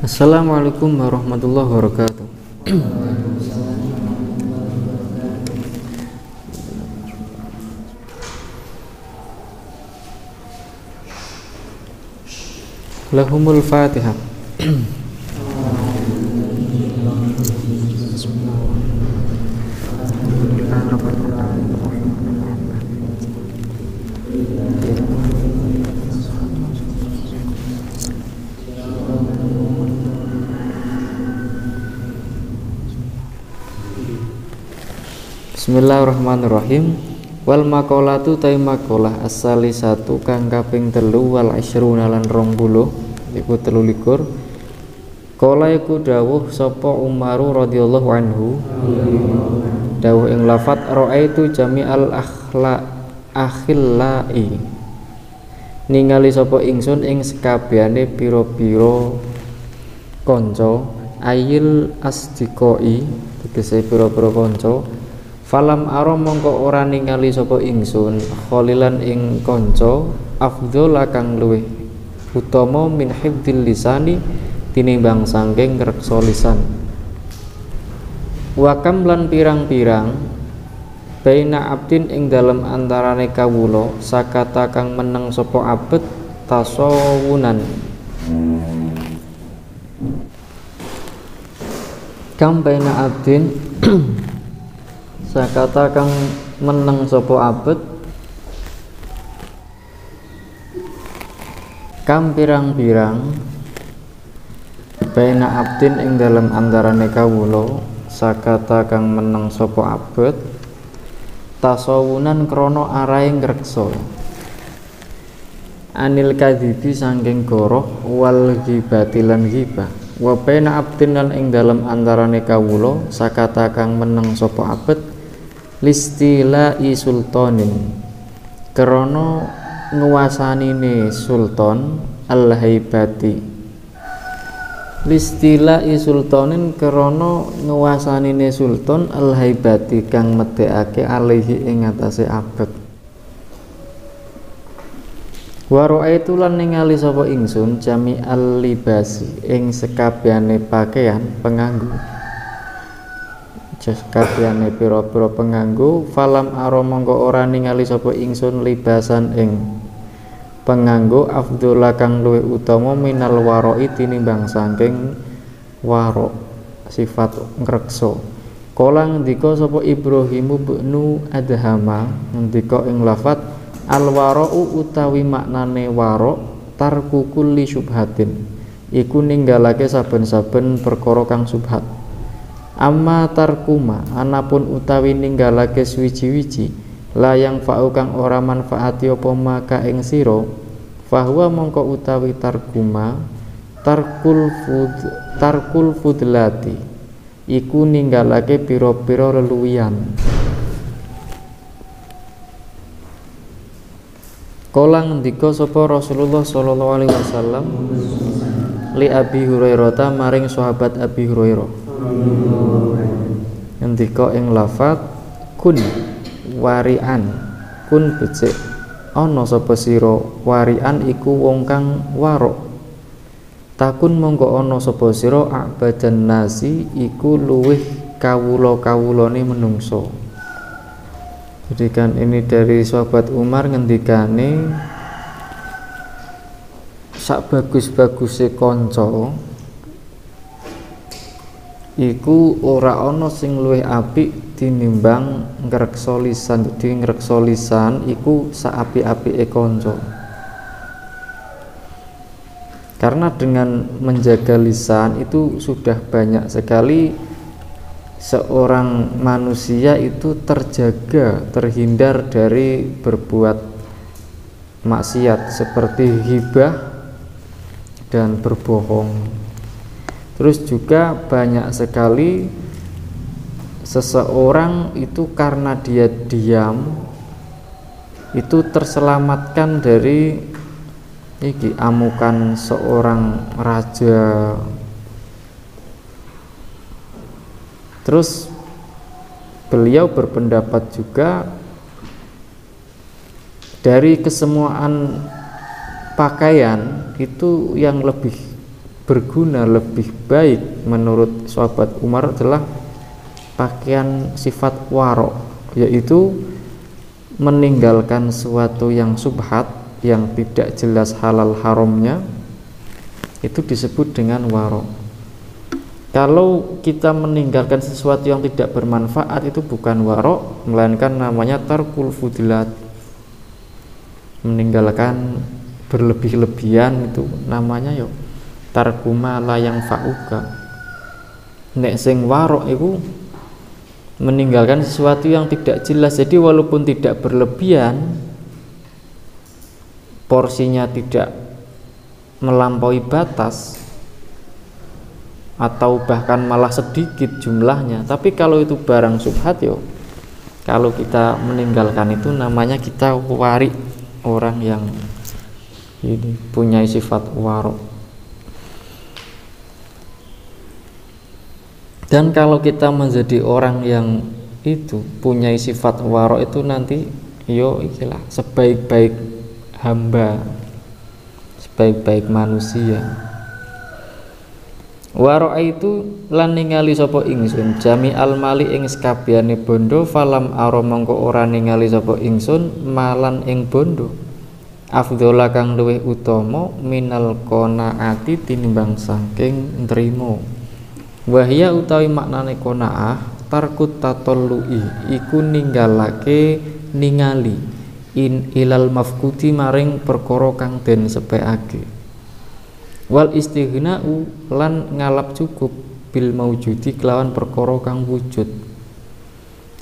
Assalamualaikum warahmatullahi wabarakatuh. Lahumul Fatihah. Bismillahirrahmanirrahim. Wal maqalatu ta maqalah asali satu kang kaping 3 wal asyruna lan 20 iku 23. Kala iku dawuh sapa Umaru radhiyallahu anhu. Dawuh ing lafat raaitu jami'al akhillai. Ningali sapa ingsun ing sekabehane pira-pira kanca ayil asdiqoi tegese pira-pira kanca. Falam aro mongko ora ningali sapa ingsun kholilan ing kanca afdhol kang luwih utama min hifdzil lisani tinimbang saking ngreksa lisan. Wakam lan pirang-pirang baina abdin ing dalem antarane kawula sakata kang meneng sapa abet tasawunan. Kam baina abdin sakata kang meneng sapa abet kam pirang-pirang baina abdin ing dalam antarane kawula sakata kang meneng sapa abet tasawunan krana arahe ngreksa anil kadzibi saking goroh wal ghibati lan ghibah wa baina abdin lan ing dalam antarane kawula sakata kang meneng sapa abet listila'i sultanin krana nguwasanine sultan al-haibati listila'i sultanin krana nguwasanine sultan al-haibati kang medhekake alaihi ing atase abet wa ra'aitu lan ningali sapa ingsun jami al-libasi ing sekabehane pakaian penganggo kabehane pira-pira penganggo falam aro mongko ora ningali sapa ingsun libasan ing penganggo afdhola kang luwih utama minal waroi tinimbang saking waro sifat ngreksa kala ngendika sapa Ibrahimu bnu Adhama ngendika ing lafat al warau utawi maknane waro tarku kulli syubhatin iku ninggalake saben-saben perkara kang subhat. Amma tarkuma anapun utawi ninggalake swiji-wiji layang fa'u kang ora manfaati apa maka ing sira fahuwa mongko utawi tarkuma tarkul fudlati iku ninggalake pira-pira leluwian. Kala ngendika sapa Rasulullah sallallahu alaihi wasallam li Abi Hurairah maring sahabat Abi Hurairah ngendika ing lafat kun warian kun becik ana sapa sira warian iku wong kang warok takun mongko ana sapa sira abadan nasi iku luwih kawula-kawulane menungso. Jadi kan ini dari sahabat Umar ngendikane sak bagus-baguse kanca iku ora ana sing luwih apik tinimbang ngreksa lisan. Jadi ngreksa lisan iku saapik-apike kanca. Karena dengan menjaga lisan itu sudah banyak sekali seorang manusia itu terjaga, terhindar dari berbuat maksiat seperti ghibah dan berbohong. Terus juga banyak sekali seseorang itu karena dia diam itu terselamatkan dari amukan seorang raja. Terus beliau berpendapat juga dari kesemuaan pakaian itu yang lebih berguna, lebih baik menurut sahabat Umar adalah pakaian sifat waro, yaitu meninggalkan sesuatu yang subhat, yang tidak jelas halal haramnya, itu disebut dengan waro. Kalau kita meninggalkan sesuatu yang tidak bermanfaat, itu bukan waro, melainkan namanya tarkul fudilat, meninggalkan berlebih-lebihan, itu namanya yo tarkuma la yang fa'uka. Nek sing waro itu meninggalkan sesuatu yang tidak jelas, jadi walaupun tidak berlebihan, porsinya tidak melampaui batas atau bahkan malah sedikit jumlahnya, tapi kalau itu barang subhat yo, kalau kita meninggalkan itu namanya kita wari, orang yang ini punya sifat waro. Dan kalau kita menjadi orang yang itu punya sifat waro itu nanti yo ikilah sebaik-baik hamba, sebaik-baik manusia. Waro itu lan ningali sapa ingsun jami al mali ing sakabehane bondo, falam aro mongko ora ningali sapa ingsun malan ing bondo afdhola kang luwih utama minal qanaati tinimbang saking nrimo. Wahya utawi maknane qanaah tarkut tatallui iku ninggalake ningali in ilal mafkuti maring perkara kang den sepekake, wal istighna'u lan ngalap cukup bil maujudi kelawan perkara kang wujud.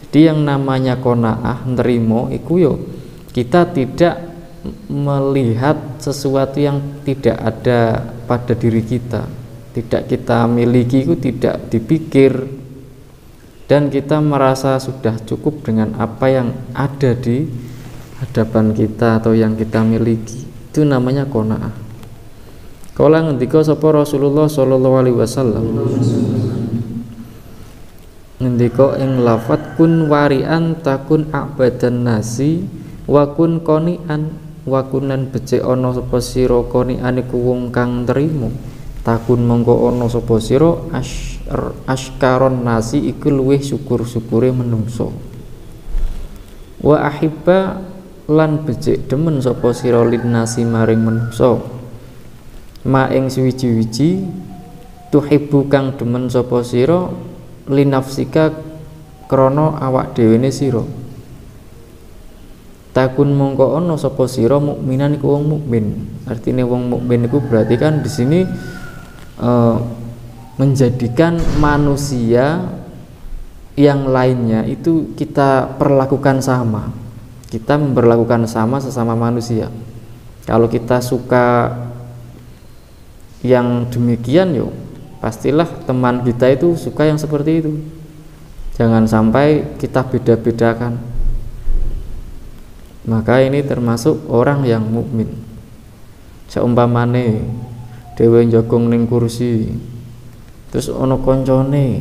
Jadi yang namanya qanaah nrimo iku yo kita tidak melihat sesuatu yang tidak ada pada diri kita, tidak kita miliki, itu tidak dipikir, dan kita merasa sudah cukup dengan apa yang ada di hadapan kita atau yang kita miliki. Itu namanya qanaah. Kala ngendika sapa Rasulullah sallallahu alaihi wasallam, ngendika ing lafat kun warian takun abadan nasi wa kun qani'an, wa kunan becik ana sapa sira qani'an iku wong kang nrimo, takun mongko ana sapa sira askaron nasi iku luwih syukur-syukure menungso, wa ahibba lan becik demen sapa sira lin nasi maring menungso, ma ing suwiji-wiji tuhibbu kang demen sapa sira linafsika krana awak dhewene sira, takun mongko ana sapa sira mukminan iku wong mukmin. Artine wong mukmin iku berarti kan di sini menjadikan manusia yang lainnya itu kita perlakukan sama, kita memperlakukan sama sesama manusia. Kalau kita suka yang demikian yo, pastilah teman kita itu suka yang seperti itu. Jangan sampai kita beda-bedakan. Maka ini termasuk orang yang mukmin. Seumpamane dhewe njogong ning kursi, terus ana koncone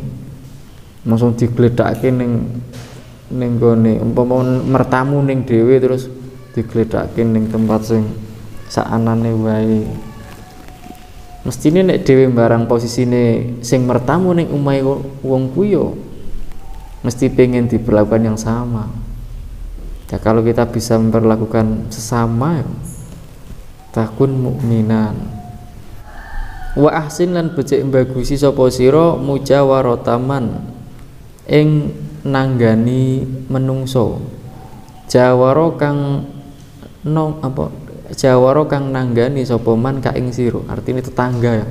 langsung digledhakke ning gone, umpama mertamu ning dhewe terus digledhakke ning tempat sing saanane wae. Mestine nek dhewe barang posisine sing mertamu ning omahe wong kuwi yo mesti pengen diperlakukan yang sama. Ya, kalau kita bisa memperlakukan sesama, takun mukminan. Wa ahsin lan becik bagusi sapa sira mujawarataman ing nanggani menungso. Jawara kang jawara kang nanggani sapa man ka ing sira, artine tetangga.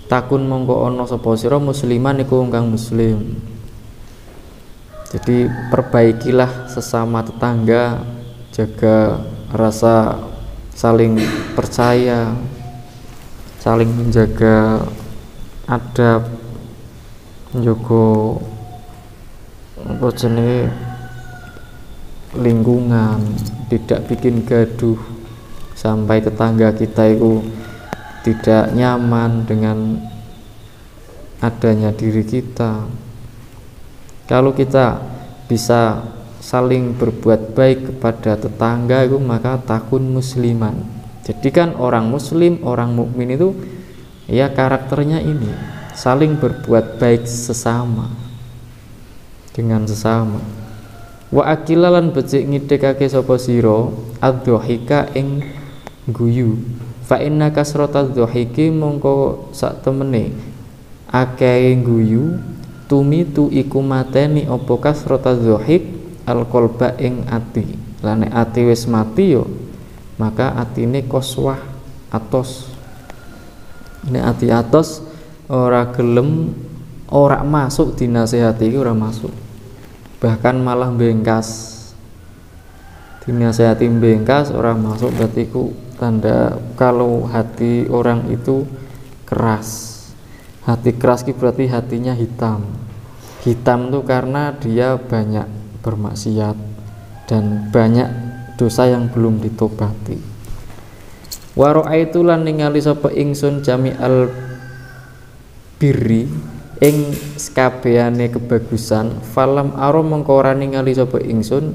Takun mongko ana sapa sira musliman iku wong kang muslim. Jadi perbaikilah sesama tetangga, jaga rasa saling percaya, saling menjaga adab, njogo apa jenenge lingkungan, tidak bikin gaduh sampai tetangga kita itu tidak nyaman dengan adanya diri kita. Kalau kita bisa saling berbuat baik kepada tetangga itu, maka takun musliman. Jadi kan orang muslim, orang mukmin itu Ya karakternya ini saling berbuat baik sesama dengan sesama. Wa akilalan becik ngidekake sapa sira adzuhika ing guyu. Fa inna kasratadz dzahiki mongko sak temene akeh guyu tumitu iku mateni apa kasratadz dzahik alqalba ing ati. Lah nek ati wis mati yo maka atine koswah atos. Nek ati atos ora gelem ora masuk dinasehati iki ora masuk. Bahkan malah bengkas. Dinasehati bengkas ora masuk berarti ku tanda kalau hati orang itu keras. Hati keras itu berarti hatinya hitam. Hitam itu karena dia banyak bermaksiat dan banyak dosa yang belum ditobati. Wa ra'aitu lan ningali sapa ingsun jami'al birri ing sakabehane kebagusan falam aro mengko ora ningali sapa ingsun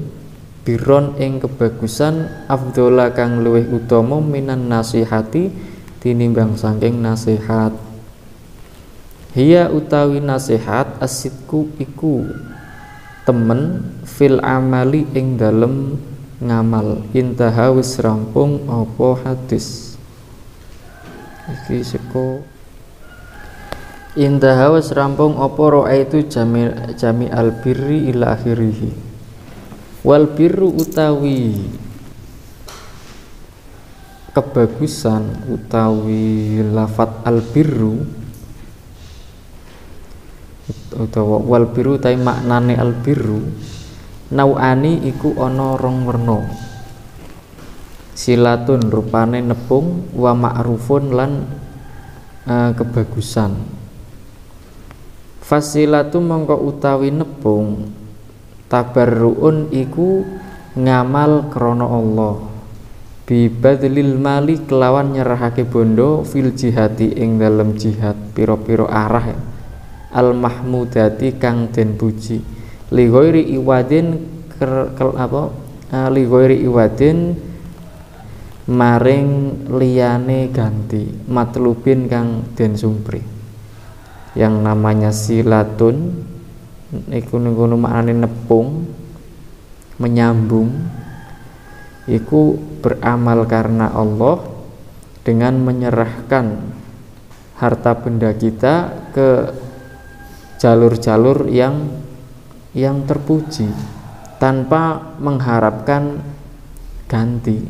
biron ing kebagusan afdhola kang luwih utama minan nasihati tinimbang saking nasihat. Hiya utawi nasihat asidku iku temen fil amali ing dalem ngamal. Intaha wis rampung apa hadis iki seko intaha wis rampung apa ra'aitu jami albirri ila akhirih. Wal birru utawi kebagusan utawi lafat albirru utawa wal birru utawi maknane albirru nauani iku ana rong werna. Silatun rupane nepung wa ma'rufun lan kebagusan. Fasilatu mongko utawi nepung tabarruun iku ngamal krana Allah bi badlil mali kelawan nyerahake bondo fil jihati ing dalem jihad pira-pira arah ya. Al mahmudati kang den puji li ghairi iwadin li ghairi iwadin maring liyane ganti matlubin kang den sumpri. Yang namanya silatun iku ngono maknane nepung menyambung iku beramal karena Allah dengan menyerahkan harta benda kita ke jalur-jalur yang terpuji tanpa mengharapkan ganti.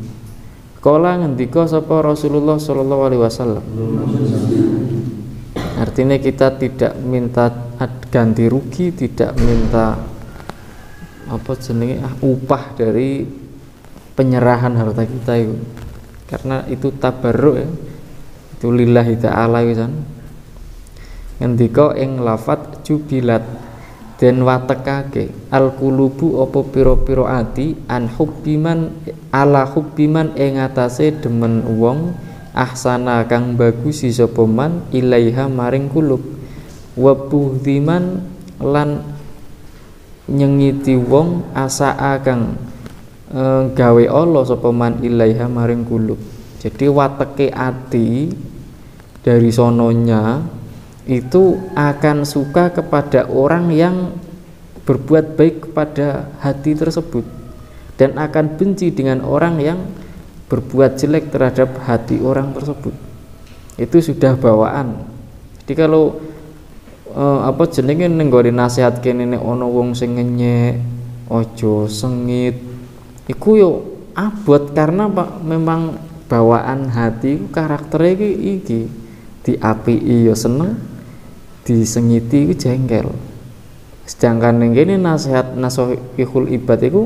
Kala ngendika sapa Rasulullah sallallahu alaihi wasallam. Artinya kita tidak minta ganti rugi, tidak minta upah dari penyerahan harta kita itu. Karena itu tabarruk ya. Itu lillahi ta'ala wisan. Ngendika ing lafat jubilat den watekake alqulubu apa pira-pira ati an hubbiman ala hubbiman ing atase demen wong ahsana kang bagusi sapa man ilaiha maring kulub wa buhdiman lan nyengiti wong asaa kang gawe Allah sapa man ilaiha maring kulub. Jadi wateke ati dari sononya itu akan suka kepada orang yang berbuat baik kepada hati tersebut dan akan benci dengan orang yang berbuat jelek terhadap hati orang tersebut. Itu sudah bawaan. Jadi kalau jenenge ning nggone nasihat kene nek ana wong sing ngenyek, aja sengit. Iku yo abot karena memang bawaan hati karakternya iki diapii yo seneng, disengiti iku jengkel. Sedangkan ning kene nasihat nasihul ibad iku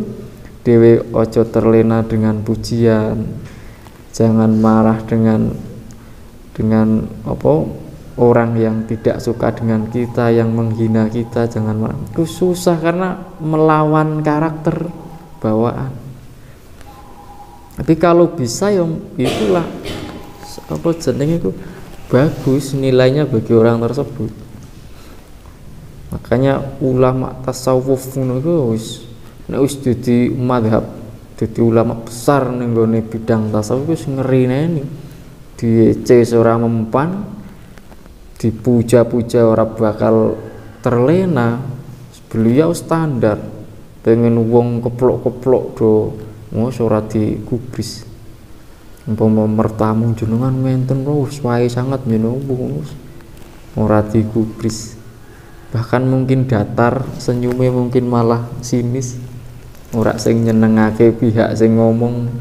dhewe aja terlena dengan pujian. Jangan marah dengan orang yang tidak suka dengan kita, yang menghina kita, jangan marah. Itu susah karena melawan karakter bawaan. Tapi kalau bisa ya itulah jenenge itu bagus nilainya bagi orang tersebut. Makanya ulama tasawuf ngono iku wis dadi mazhab, dadi ulama besar ning gone bidang tasawuf wis ngerine diece ora mempan dipuja-puja ora bakal terlena. Beliau standar, pengen wong keplok-keplok do mos ora digubris. Umpama mertamu jenengan menten wis wae sangat jenengan ora digubris. Bahkan mungkin datar, senyumnya mungkin malah sinis, ora sing nyenengake pihak sing ngomong.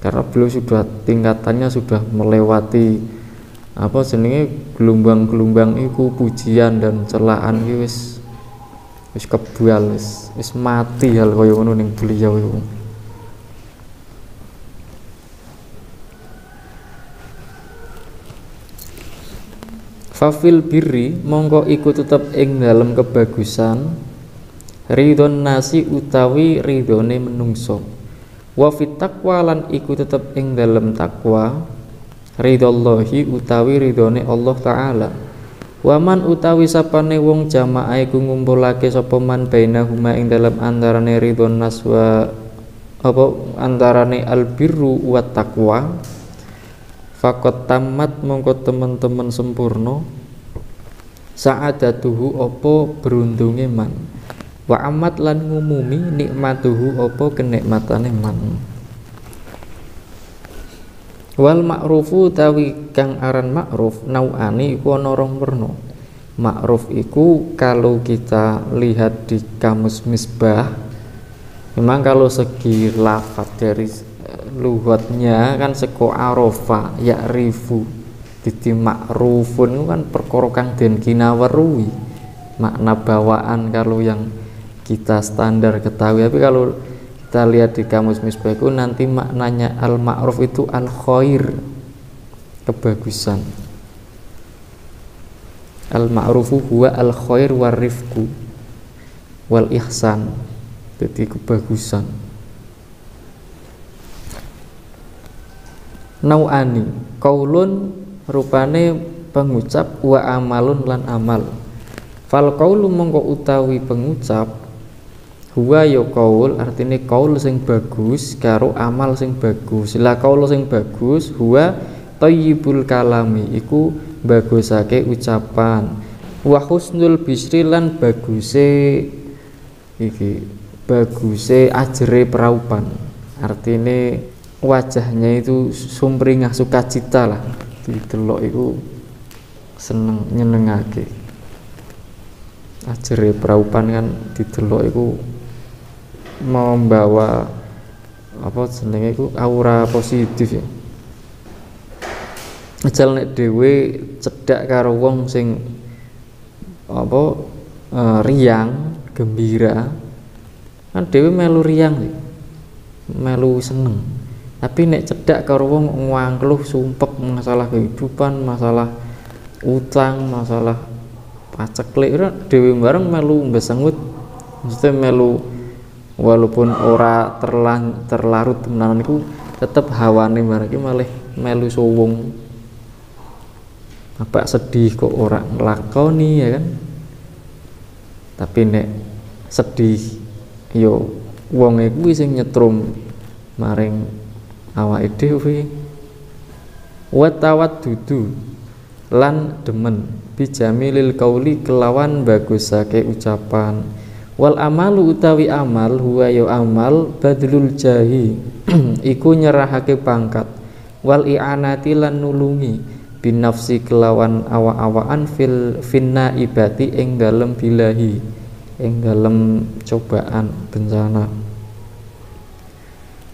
Karena beliau sudah tingkatannya sudah melewati apa jenenge gelombang-gelombang iku pujian dan celaan iki wis kebal wis mati hal kaya ngono ning beliau iku. Fafil birri mongko iku tetep ing dalem kebagusan ridhon nasi utawi ridhone menungso. Wa fit taqwa lan iku tetep ing dalem takwa ridhollahi utawi ridhone Allah taala. Waman utawi sapane wong jamaah iku ngumpulake sapa man bainahuma ing dalem antarane ridhon nas wa apa antarane albirru wa taqwa faqat tamat mongko temen-temen sempurna sa'adatuhu apa beruntunge man wa amat lan ngumumi nikmatuhu apa kenikmatane man. Wal ma'rufu tawi kang aran ma'ruf nau'ani iku ana rong werna. Ma'ruf iku kalau kita lihat di kamus Misbah, memang kalau segi lafaz dari lughatnya kan seko arofa ya'rifu. Dadi ma'rufun itu kan perkara kang den kinaweruhi. Makna bawaan kalau yang kita standar ketahui, tapi kalau kita lihat di kamus Misbah itu nanti maknanya al-ma'ruf itu al-khair, kebagusan. Al-ma'rufu huwa al-khair warifku wal ihsan, jadi kebagusan. Nau'ani qaulun rupane pengucap wa amalun lan amal. Fal qaulu mongko utawi pengucap huwa ya qaul artine qaul sing bagus karo amal sing bagus. La qaul sing bagus huwa thayyibul kalami iku bagusake ucapan. Wa husnul bisri lan baguse iki baguse ajere praupan. Artine wajahnya itu sumringah sukacita lah. Didelok iku seneng nyenengake. Ajere praupan kan didelok iku membawa apa jenenge iku aura positif ya. Ajal nek dhewe cedhak karo wong sing apa riang, gembira, kan dhewe melu riang, melu seneng. Tapi nek cedhak karo wong ngangkluh sumpek masalah kehidupan, masalah utang, masalah paceklik, dhewe bareng melu mbesengut, mesti melu walaupun ora terlarut tenanan iku tetep hawane bareng iki malah melu suwung. Apa sedih kok ora nglakoni ya kan. Tapi nek sedih yo wonge kuwi sing nyetrum maring awake dhewe. Wa tawaddudu lan demen bijamilil qauli kelawan bagusake ucapan. Wal amalu utawi amal huwa ya amal badlul jahi iku nyerahake pangkat wal i'anati lan nulungi binafsi kelawan awa-awaan finna ibati ing dalem bilahi ing dalem cobaan bencana.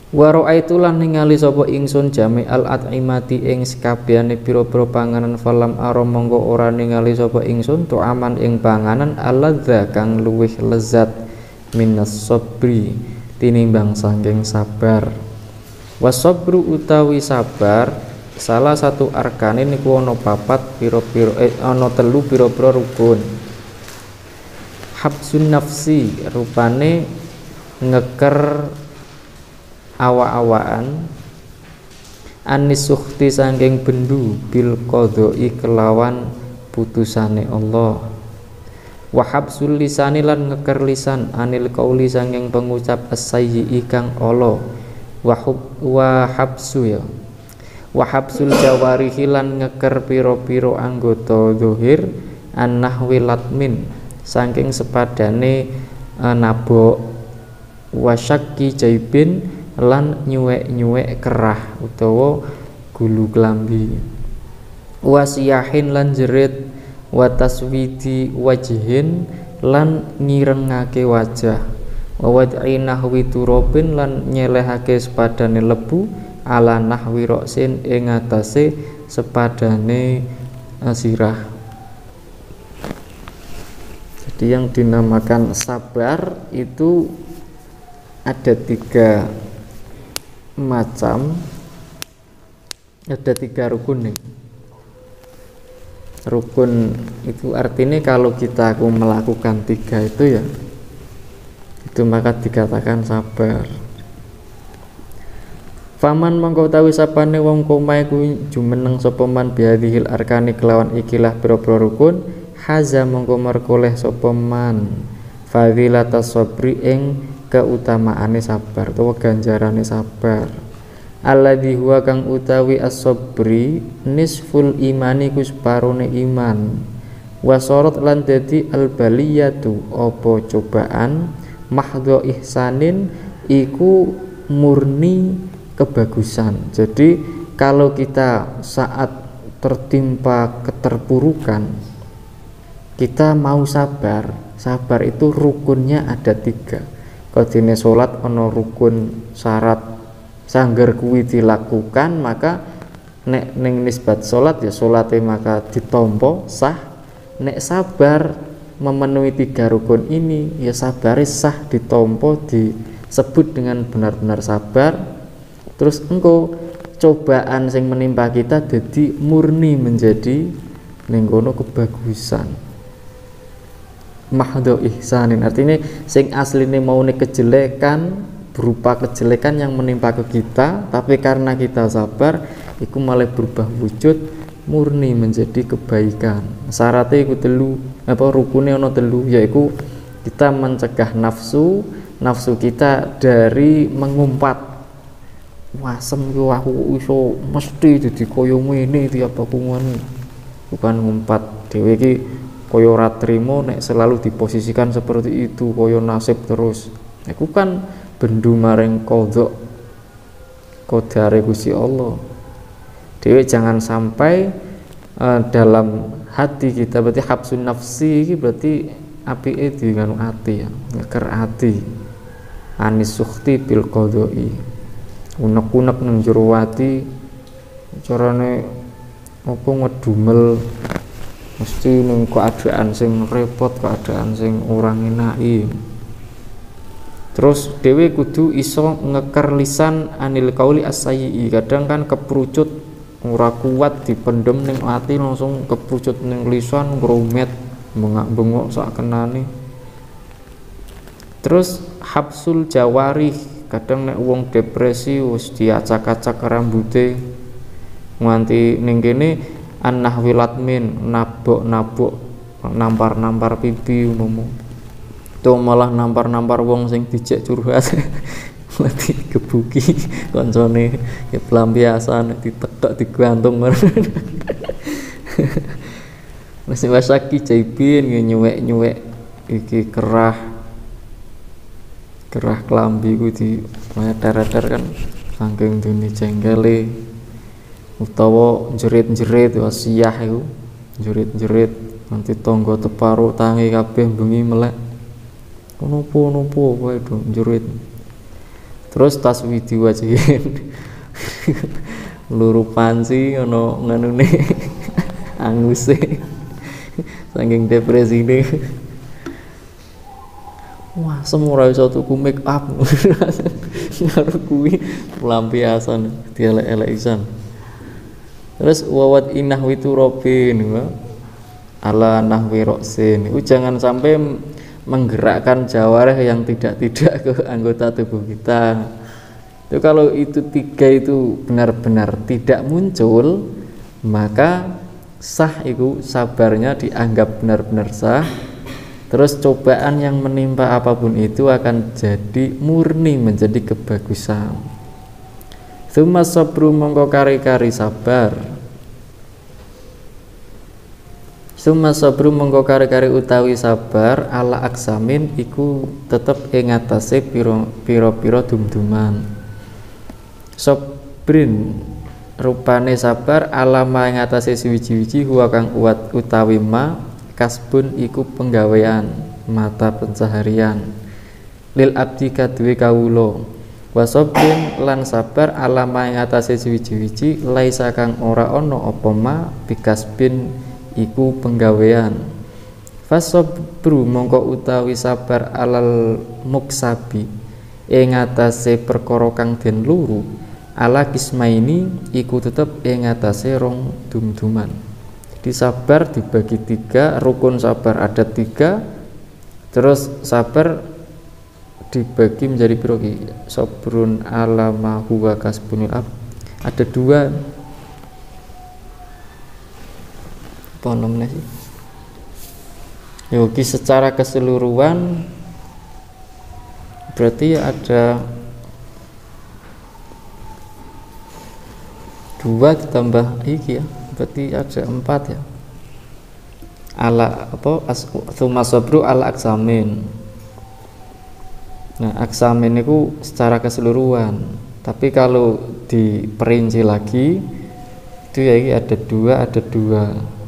Wa ra'aitu lan ningali sapa ingsun jami al at'imati ing sakabehane pira-pira panganan falam ara monggo ora ningali sapa ingsun tu aman ing panganan aladza kang luwih lezat minas sabri tinimbang saking sabar. Wasabru utawi sabar salah satu arkane niku ana papat pira-pira ana telu pira-pira rukun. Habsun nafsi rupane ngeker awa-awaan anisukti sangking bendu bil qadai kelawan putusane Allah. Wa habsul lisani lan ngeker lisan anil qauli sangking pengucap as-sayyi kang ala wa habsu ya wa habsul jawarihi lan ngeker pira-pira anggota zahir annahwi latmin saking sepadane nabok wasyaki jaibin lan nyuwek-nyuwek kerah utawa gulu klambi wasiyahin lan jerit wa taswidi wajhin lan ngirengake wajah wa wad'i nahwi turabin lan nyelehake sepadane lebu ala nahwi roksin ing atase sepadane sirah. Jadi yang dinamakan sabar itu ada 3 macam, ada 3 rukun nih. Rukun itu artinya kalau kita melakukan 3 itu ya itu maka dikatakan sabar. Faman mongko utawi sapane wong komae kuwi jumeneng sapa man biadhil arkani kelawan ikilah pira-pira rukun haza mongko merkoleh sapa man fadilatas sabri ing keutamaane sabar utawa ganjarane sabar. Alladzi huwa kang utawi as-sabri nisful imani ku separone iman. Wasorot lan dadi albaliyatu apa cobaan mahdhu ihsanin iku murni kebagusan. Jadi kalau kita saat tertimpa keterpurukan kita mau sabar, sabar itu rukunnya ada 3. Kodine salat ana rukun syarat sangger kuwi dilakukan maka nek ning nisbat salat ya salate maka ditampa sah. Nek sabar memenuhi 3 rukun ini ya sabare sah ditampa disebut dengan benar-benar sabar. Terus engko cobaan sing menimpa kita jadi murni menjadi ning kono kebagusan. Mahdhu ihsanin artinya sing asline maune kejelekan berupa kejelekan yang menimpa ke kita, tapi karena kita sabar iku malah berubah wujud murni menjadi kebaikan. Syaratnya iku 3 rukune ana 3 yaitu kita mencegah nafsu kita dari mengumpat. Wasem yo aku iso mesti dadi kaya ngene tiap aku ngono. Bukan ngumpat dhewe iki kaya ora trimo nek selalu diposisikan seperti itu kaya nasib terus. Iku kan bendu maring kodok kodare Gusti Allah. Dewe jangan sampai dalam hati kita berarti habsun nafsi iki berarti apike diganu ati ya, ngeker ati. Anis sukhti bil qodoi. Unek-unek nang jero ati carane apa ngedumel mesti ning keadaan sing repot, keadaan sing ora ngenaki. Terus dhewe kudu iso ngeker lisan anil qauli as-sayyi. Kadang kan keprucut ora kuat dipendem ning ati langsung keprucut ning lisan ngrumet bengak-bengok sak kenane. Terus habsul jawari, kadang nek wong depresi wis diacak-acak rambute nganti ning kene annahwi latmin nabok-nabok nampar-nampar pipi umum. Tuh malah nampar-nampar wong sing dijek curhat mati kebuki koncone ya pelampiasan ditekok digantung wis wasaki jaibin nyuwek-nyuwek iki kerah klambi ku di meter-meter kan saking dene jenggele utawa jerit-jerit wasiyah iku jerit-jerit nanti tangga teparo tangi kabeh bengi melek nopo wae do jerit. Terus taswidi wajihin luru pansi ana nganune anguse saking depresine. Wah, semua iso tuku make up. Karo kuwi pelampiasan dielek-elek isan. Terus wawat inah witu robin ala nahwi roksin. Jangan sampai menggerakkan jawareh yang tidak ke anggota tubuh kita. Itu kalau itu 3 itu benar-benar tidak muncul, maka sah itu sabarnya dianggap benar-benar sah. Terus cobaan yang menimpa apapun itu akan jadi murni menjadi kebagusan. Tsumma sabru mongko kari-kari sabar. Tsumma sabru mongko kari-kari utawi sabar ala aksamin iku tetep ing atase pira-pira dum-duman. Sabrin rupane sabar alama ing atase suwiji-wiji huwa kang uwat utawi ma kasbun iku penggawean mata pencaharian lil abdi kaduwe kawula. Wa sabrin lan sabar alama ing atase suwiji-wiji laisa kang ora ana apa ma bikasbin iku penggawean. Fasabru mongko utawi sabar alal muksabi ing atase perkara kang den luru ala kismaini iku tetep ing atase rong dum-duman. Jadi sabar dibagi 3, rukun sabar ada 3, terus sabar dibagi menjadi piro ki? Sabrun ala ma huwa kasbunil ab ada 2. Apa namanya sih? Yogi secara keseluruhan berarti ada 2 ditambah iki ya, berarti ada 4 ya. Ala apa? Tsumma sabru ala aksamin. Nah, aksamin itu secara keseluruhan. Tapi kalau diperinci lagi itu ya ada 2, ada 2.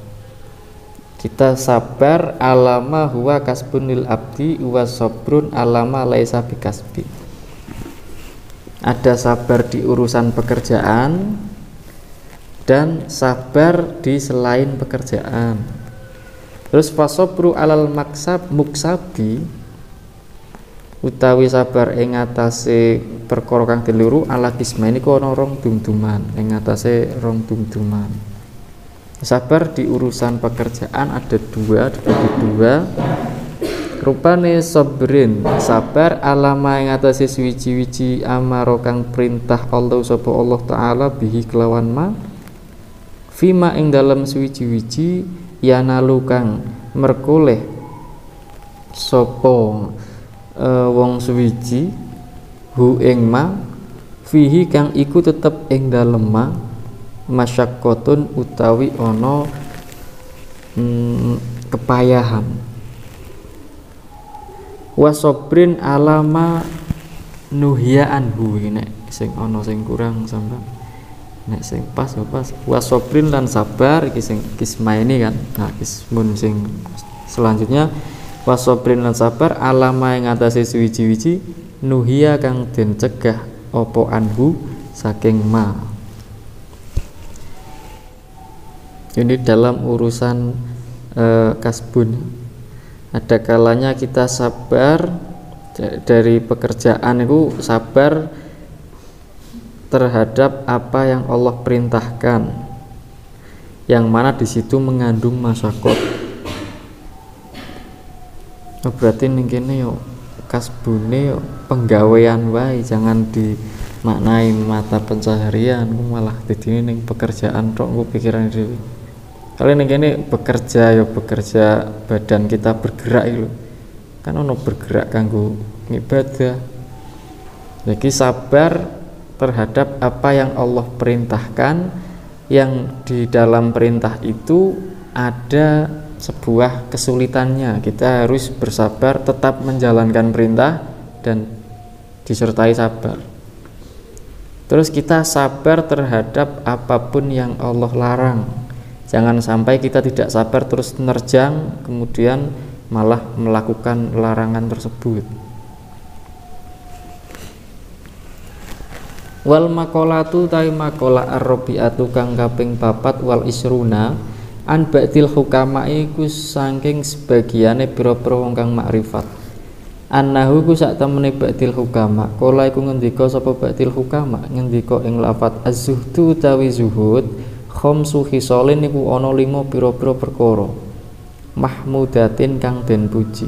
Kita sabar alama huwa kasbunil abdi wa sabrun alama laisa bikasbi. Ada sabar di urusan pekerjaan dan sabar di selain pekerjaan. Terus fasabru alal muksabi utawi sabar ing atase perkara kang diluru ala kismaini ku ana rong dum-duman, ing atase rong dum-duman. Sabar di urusan pekerjaan ada 2, dibagi 2. Rupane sabrin sabar alama ing atase suwiji-wiji amaro kang perintah Allah sapa Allah taala bihi kelawan ma fima ing dalam suwiji-wiji yanalu kang merkoleh sapa wong suwiji hu ing ma fihi kang iku tetep ing dalem ma masyaqqatun utawi ana kepayahan. Wa sabrin alama nuhya anhu. Nek sing ana sing kurang sampean, nek sing pas ya pas. Wa sabrin lan sabar iki sing kismaini kan. Nah kismun sing selanjutnya wa sabrin lan sabar alama ing atase suwiji-wiji nuhya kang den cegah apa anhu saking ma. Ini dalam urusan kasbun. Ada kalanya kita sabar dari pekerjaan itu, sabar terhadap apa yang Allah perintahkan, yang mana di situ mengandung masyarakat. Berarti ning kene yo kasbune yo penggawean wae, jangan dimaknai mata pencaharian, malah dadi ning pekerjaan tok nggo pikiran dhewe. Kalau ini bekerja ya bekerja, badan kita bergerak itu kan ono bergerak kanggo ibadah. Jadi sabar terhadap apa yang Allah perintahkan, yang di dalam perintah itu ada sebuah kesulitannya. Kita harus bersabar tetap menjalankan perintah dan disertai sabar. Terus kita sabar terhadap apapun yang Allah larang. Jangan sampai kita tidak sabar terus menerjang, kemudian malah melakukan larangan tersebut. Wal maqalatu ta'i maqala ar-rabi'atu kang kaping 4 wal isruna an ba'dil hukama iku saking sebagiane pira-pira wong kang makrifat. Annahu ku sak temene ba'dil hukama, kala iku ngendika sapa ba'dil hukama, ngendika ing lafat az-zuhdu utawi zuhud. Khamsu khisalin niku ana 5 pira-pira perkara mahmudatin kang den puji.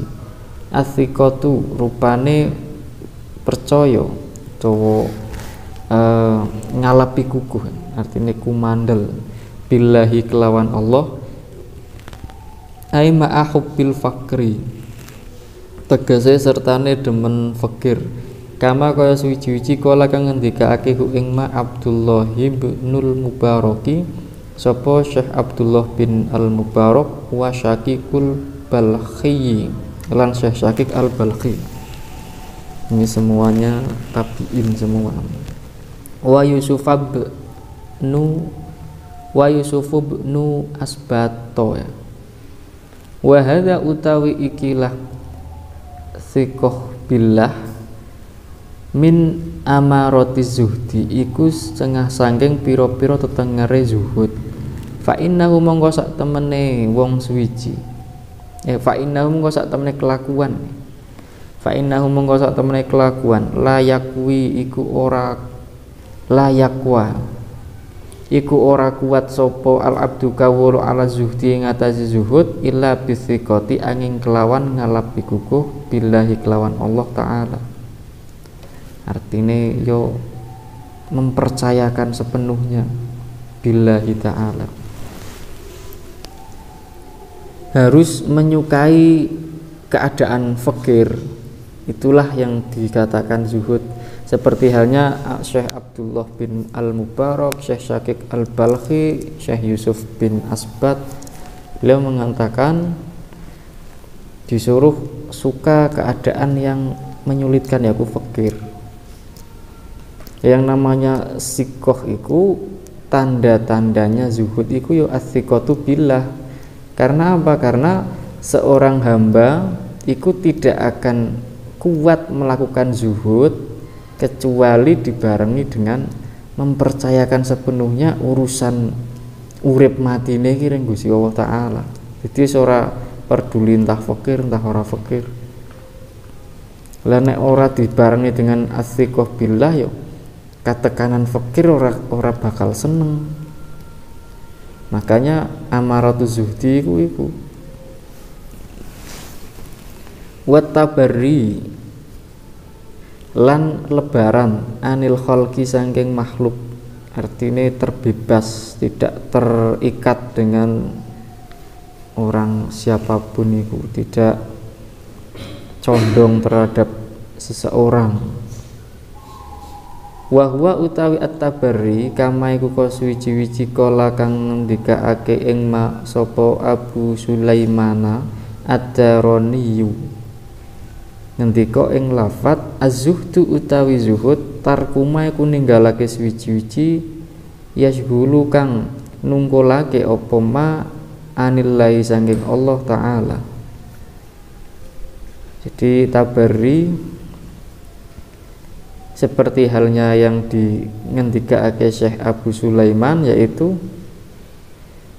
Athiqatu rupane percaya utawa ngalapi kukuh, artine kumandel billahi kelawan Allah. Ai ma'ahubbil fakri tegese sertane demen fakir kama kaya suwi-wiji kala kang ngendikake hu ing ma Abdullah ibnul Mubaraki sapa Syekh Abdullah bin Al-Mubarak wa Syakikul Balkhi lan Syekh Syakik Al-Balkhi. Ini semuanya tabi'in semua. Wa Yusuf ibnu Asbato ya. Wa hadza utawi ikilah thiqah billah min amarati zuhdi iku setengah sangking pira-pira tetengere zuhud. Fa innahu mongko sak temene wong suwiji. Fa innahu mongko sak temene kelakuan. Fa innahu mongko sak temene kelakuan layakwi iku ora layakwa. Iku ora kuat sapa al abdu kawula ala zuhdi ing atase zuhud illa bithiqati angin kelawan ngalapi kukuh billahi kelawan Allah taala. Artine yo mempercayakan sepenuhnya billahi ta'ala, harus menyukai keadaan fakir. Itulah yang dikatakan zuhud. Seperti halnya Syekh Abdullah bin Al-Mubarak, Syekh Syakik Al-Balkhi, Syekh Yusuf bin Asbat, beliau mengatakan disuruh suka keadaan yang menyulitkan, yaku fakir. Yang namanya sikoh iku tanda-tandanya zuhud iku yo as-siqatu billah. Karena apa? Karena seorang hamba iku tidak akan kuat melakukan zuhud kecuali dibarengi dengan mempercayakan sepenuhnya urusan urip matine iki ring Gusti Allah taala. Jadi ora peduli entah fakir entah ora fakir. Lah nek ora dibarengi dengan as-siqah billah yo katekanan fakir ora bakal seneng. Makanya amaratu zuhdi iku wa tabarri lan lebaran anil khalqi saking makhluk. Artinya terbebas, tidak terikat dengan orang siapapun itu, tidak condong terhadap seseorang. Wa huwa utawi at-tabarri kama iku suwi-wiji kala kang ngendikaake ing ma sapa Abu Sulaimana ad-Darani ngendika ing lafat az-zuhdu utawi zuhud tarkuma iku ninggalake suwi-wiji yashghulu kang nungkulake apa ma anillahi saking Allah taala. Jadi tabarri seperti halnya yang dingendikake Syekh Abu Sulaiman, yaitu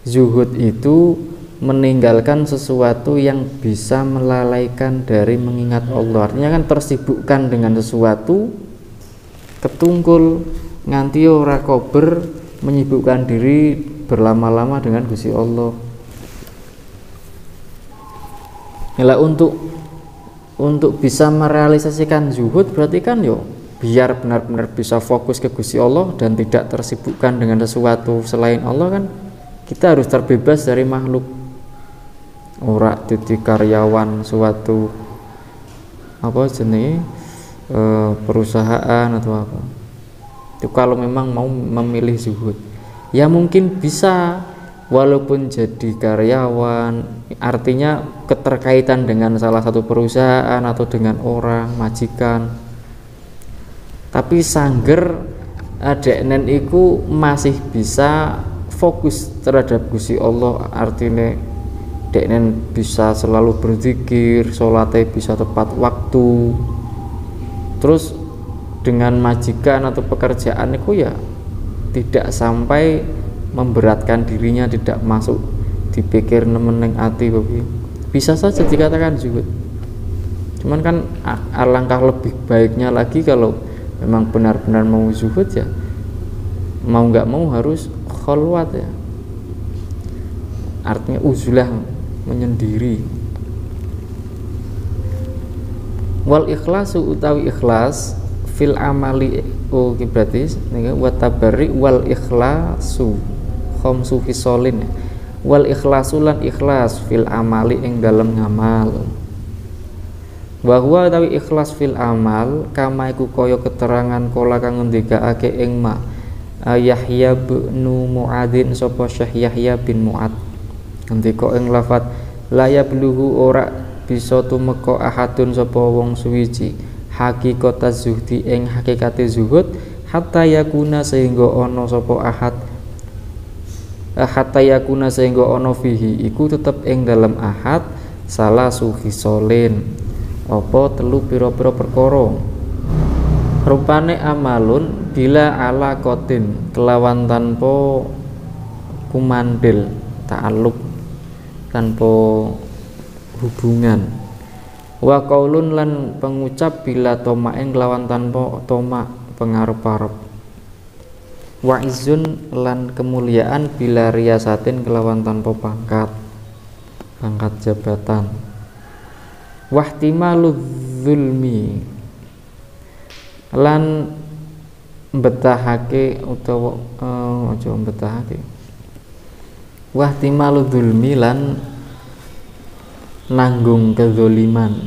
zuhud itu meninggalkan sesuatu yang bisa melalaikan dari mengingat Allah. Artinya kan tersibukkan dengan sesuatu ketungkul nganti ora kober, menyibukkan diri berlama-lama dengan Gusti Allah. Nah, untuk bisa merealisasikan zuhud berarti kan biar benar-benar bisa fokus ke Gusti Allah dan tidak tersibukkan dengan sesuatu selain Allah, kan kita harus terbebas dari makhluk. Ora dadi karyawan suatu perusahaan atau apa. Itu kalau memang mau memilih zuhud. Ya mungkin bisa walaupun jadi karyawan, artinya keterkaitan dengan salah satu perusahaan atau dengan orang majikan. Tapi sangger adeknen iku masih bisa fokus terhadap Gusti Allah. Artinya deknen bisa selalu berzikir, sholatnya bisa tepat waktu. Terus dengan majikan atau pekerjaan itu ya tidak sampai memberatkan dirinya, tidak masuk dipikir nemeneng ati, bisa saja dikatakan zuhud. Cuman kan alangkah lebih baiknya lagi kalau memang benar-benar mau zuhud, ya mau nggak mau harus khalwat, ya artinya uzlah, menyendiri. Wal ikhlasu utawi ikhlas fil amali berarti wa tabarri wal ikhlasu khamsu fisolin. Wal ikhlasu lan ikhlas fil amali ing dalem ngamal. Wa huwa tawi ikhlas fil amal kama iku kaya keterangan kala kang ngendikake ing ma Yahya bin Muadzin sapa Syekh Yahya bin Muad ngendika ing lafat la yabluhu ora bisa tumeka ahadun sapa wong suwiji haqiqata zuhdi ing hakikate zuhud hatta yakuna sehingga ana sapa ahad hatta yakuna sehingga ana fihi iku tetep ing dalem ahad salah suhisolin apa telu pira-pira perkara rupane amalun bila ala kotin kelawan tanpa kumandil ta'alluq tanpa hubungan wa qaulun lan pengucap bila tomain kelawan tanpa tomak pengarep-arep wa izun lan kemuliaan bila riyasatin kelawan tanpa pangkat jabatan wahtimalu zulmi lan betahake utawa aja betahake wahtimalu zulmi lan nanggung kezaliman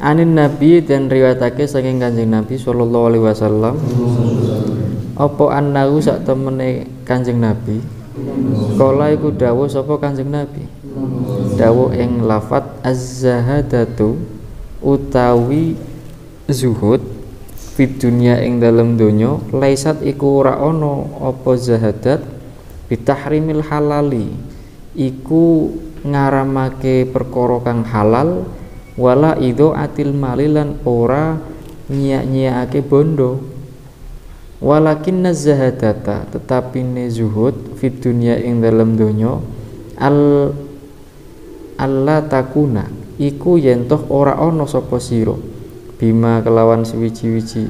anin nabi dan riwayatake saking Kanjeng Nabi sallallahu alaihi wasallam apa annahu sak temene Kanjeng Nabi kala iku dawuh sapa Kanjeng Nabi dawuh ing lafat az-zahadatu utawi zuhud fid dunya ing dalem donya laisat iku ora ana apa zahadat bitahrimil halali iku ngaramake perkara kang halal wala idhaatil malilan ora nyiak-nyiakake bondo walakinna zahadata tetapi ne zuhud fid dunya ing dalem donya Allah takuna iku yen toh ora ana sapa sira bima kelawan suwiji-wiji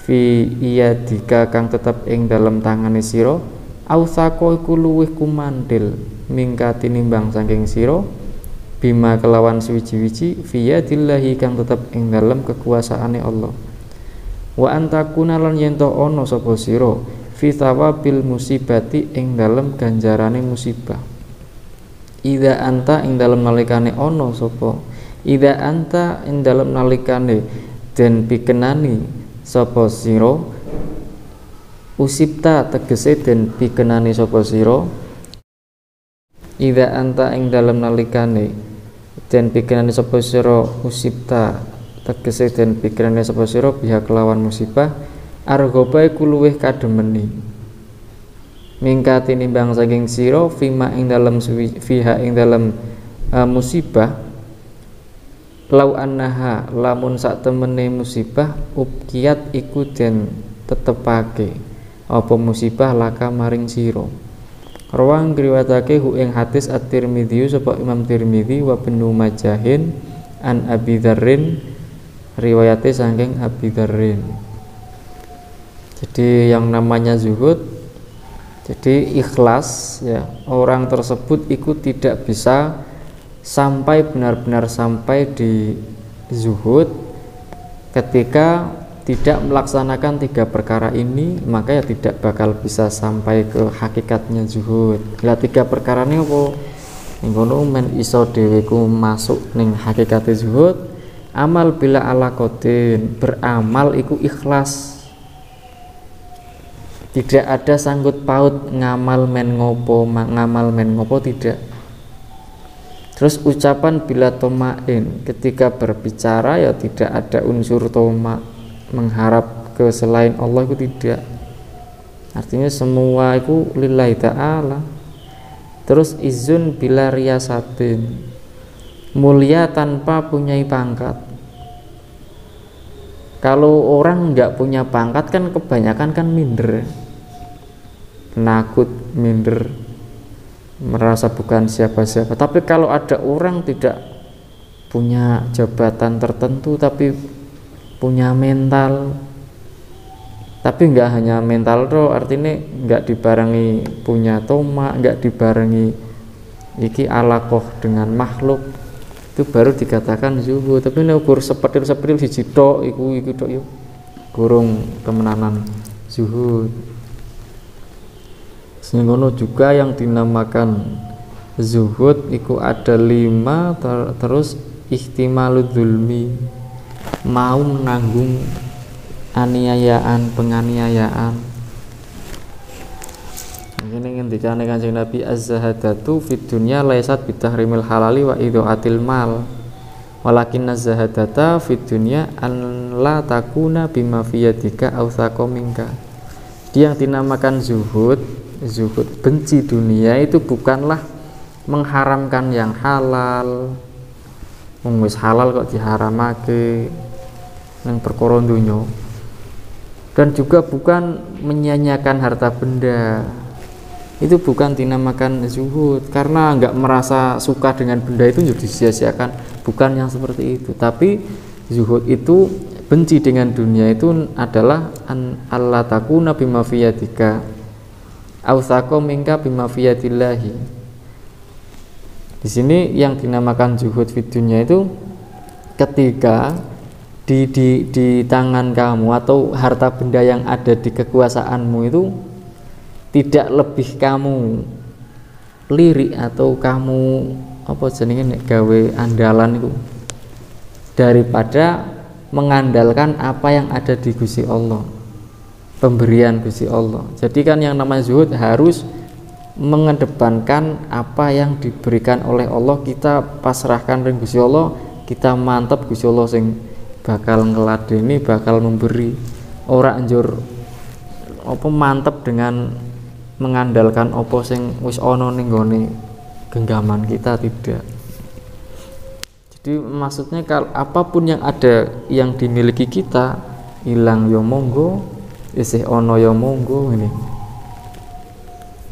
fi iyadika kang tetep ing dalem tangane sira ausako iku luwih kumandil mingkati nimbang saking sira bima kelawan suwiji-wiji fi yadillahi kang tetep ing dalem kekuasaane Allah wa antakuna lan yen toh ana sapa sira fi thawabil musibati ing dalem ganjarane musibah ida anta ing dalem nalikane ana sapa ida anta ing dalem nalikane den pikenani sapa sira usipta tegese den pikenani sapa sira ida anta ing dalem nalikane den pikenani sapa sira usipta tegese den pikenani sapa sira pihak lawan musibah argoba iku luweh kademeni mingkati nimbang saking sira fima ing dalem fiha ing dalem musibah lau annaha lamun sak temene musibah ubkiyat iku den tetepake apa musibah laka maring sira rawang riwayatake hu ing hadis at-Tirmidzi sapa Imam Tirmidzi wa Ibnu Majahin an Abi Dzarrin riwayate saking Abi Dzarrin. Jadi yang namanya zuhud jadi ikhlas ya orang tersebut itu tidak bisa sampai benar-benar sampai di zuhud ketika tidak melaksanakan 3 perkara ini maka ya tidak bakal bisa sampai ke hakikatnya zuhud. Lah 3 perkara ini apa? Ning kono men iso dhewe ku masuk ning hakikate zuhud amal bila alaqatin beramal iku ikhlas. Tidak ada sangkut paut ngamal men ngopo tidak. Terus ucapan bila tomain ketika berbicara ya tidak ada unsur toma mengharap ke selain Allah itu tidak. Artinya semua itu lillahi ta'ala. Terus izun bila riyasatin mulia tanpa punyai pangkat. Kalau orang nggak punya pangkat kan kebanyakan kan minder, penakut, minder, merasa bukan siapa-siapa. Tapi kalau ada orang tidak punya jabatan tertentu tapi punya mental, tapi nggak hanya mental doh, artinya nggak dibarengi punya toma, nggak dibarengi iki alakoh dengan makhluk, itu baru dikatakan zuhud. Tapi nek ukur sepetil siji tok iku tok yo gurung temenanan zuhud. Sing ngono juga yang dinamakan zuhud iku ada 5 terus ihtimalud zulmi, mau menanggung aniayaan, penganiayaan. Ini ngendikane Kanjeng Nabi az-zahadatu fid dunya laisat bitahrimil halali wa idhaatil mal. Walakin az-zahadata fid dunya an la takuna bima fiyadika awsaqa minka. Dia yang dinamakan zuhud benci dunia itu bukanlah mengharamkan yang halal. Wong wis halal kok diharamake nang perkara donya. Dan juga bukan menyanyiakan harta benda. Itu bukan dinamakan zuhud, karena enggak merasa suka dengan benda itu jadi disia-siakan, bukan yang seperti itu. Tapi zuhud itu benci dengan dunia itu adalah Allah takuna bima fiyadika awsaqa minka bima fiyadillahi. Di sini yang dinamakan zuhud fid dunya itu ketika di tangan kamu atau harta benda yang ada di kekuasaanmu itu tidak lebih kamu lirik atau kamu apa jenenge gawe andalan itu daripada mengandalkan apa yang ada di Gusti Allah, pemberian Gusti Allah. Jadi kan yang namanya zuhud harus mengedepankan apa yang diberikan oleh Allah, kita pasrahkan dengan Gusti Allah, kita mantap Gusti Allah sing bakal ngeladeni, bakal memberi. Ora anjur apa mantap dengan mengandalkan apa sing wis ana ning gone genggaman kita, tidak. Jadi maksudnya kalau apapun yang ada yang dimiliki kita hilang ya monggo, isih ana ya monggo, ini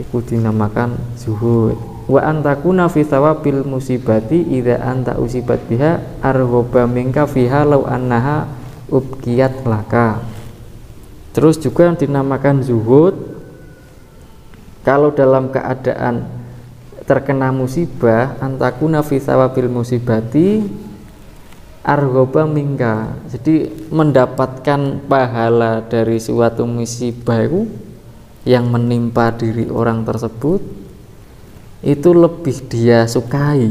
iku dinamakan zuhud. Wa antakuna fi thawabil musibati idza anta usibat biha arghaba minka fiha law annaha ubqiyat laka. Terus juga yang dinamakan zuhud kalau dalam keadaan terkena musibah, antakuna fi thawabil musibati arghaba minka. Jadi mendapatkan pahala dari suatu musibah itu yang menimpa diri orang tersebut itu lebih dia sukai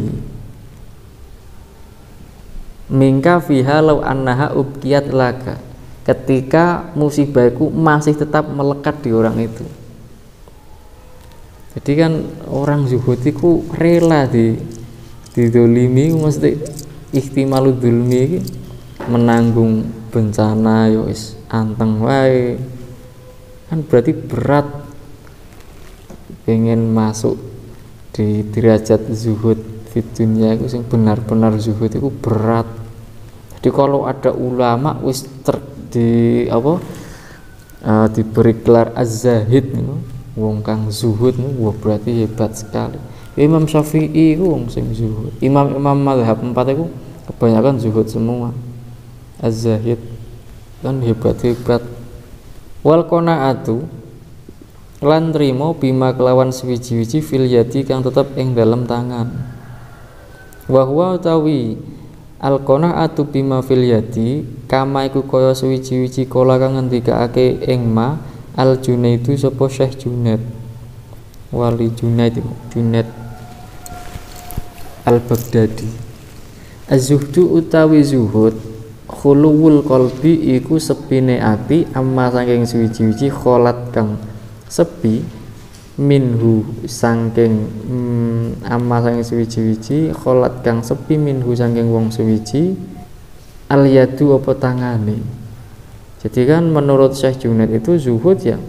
mingka fiha law annaha ubqiyat laka, ketika musibah itu masih tetap melekat di orang itu. Jadi kan orang zuhud itu rela didolimi, mesti ihtimalud zulmi, menanggung bencana yo wis anteng wae. Kan berarti berat pengen masuk di derajat zuhud fit dunya itu sing benar-benar zuhud itu berat. Jadi kalau ada ulama wis diberi gelar az-zahid niku, wong kang zuhud niku berarti hebat sekali. Imam Syafi'i itu wong sing zuhud. Imam mazhab 4 itu kebanyakan zuhud semua. Az-zahid kan hebat-hebat. Wal qanaatu lan trimo bima kelawan suwiji-wiji fil yadi kang tetep ing dalam tangan. Wa huwa utawi al qanaatu bima fil yadi kama iku kaya suwiji-wiji kala kang ngendikake ing ma al Junaidu sapa Syekh Junaid. Wali Junaid al Baghdadi. Az-zuhdu utawi zuhud khuluwul qalbi iku sepine ati amma saking suwiji-wiji kholat kang sepi minhu saking amma saking suwiji-wiji kholat kang sepi minhu saking wong suwiji al yadu apa tangane. Jadi kan menurut Syekh Junaid itu zuhud ya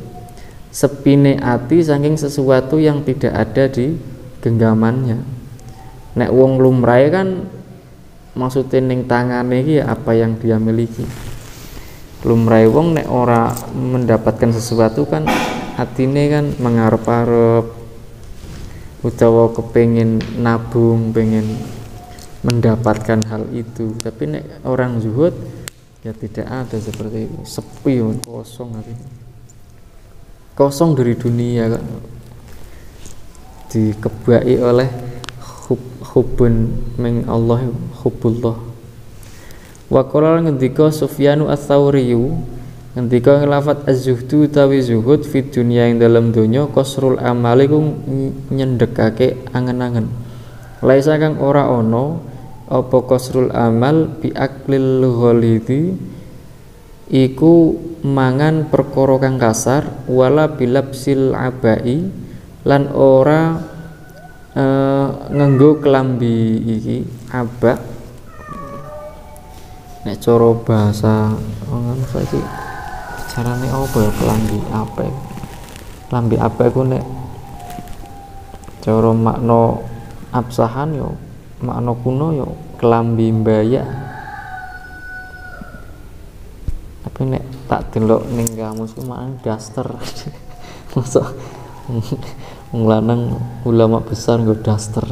sepine ati saking sesuatu yang tidak ada di genggamannya. Nek wong lumrahe kan maksudnya ning tangane iki apa yang dia miliki. Lumrahe wong nek ora mendapatkan sesuatu kan atine kan mengarep-arep utawa kepengin nabung, pengen mendapatkan hal itu. Tapi nek orang zuhud ya tidak ada seperti itu, sepi, kosong hatinya. Kosong dari dunia kan. Dikebaki oleh hubun meng Allah, hubbullah. Wa qala ngendika Sufyanu ats-Tsauri Ngendika lafat az-zuhdu utawi zuhud fid dunya ing dalam donya qasrul amali ku nyendhekake angen-angen. Laisa kang ora ana apa qasrul amal bi aklil ghalidhi iku mangan perkara kang kasar wala bilabsil abai lan ora nganggo kelambi iki aba nek cara bahasa ngono saiki carane apa ya kelambi apa iku nek cara makna absahan yo makna kuno yo kelambi mbaya tapi nek tak delok ning kamus ku maknane daster masa lanang ulama besar nggo daster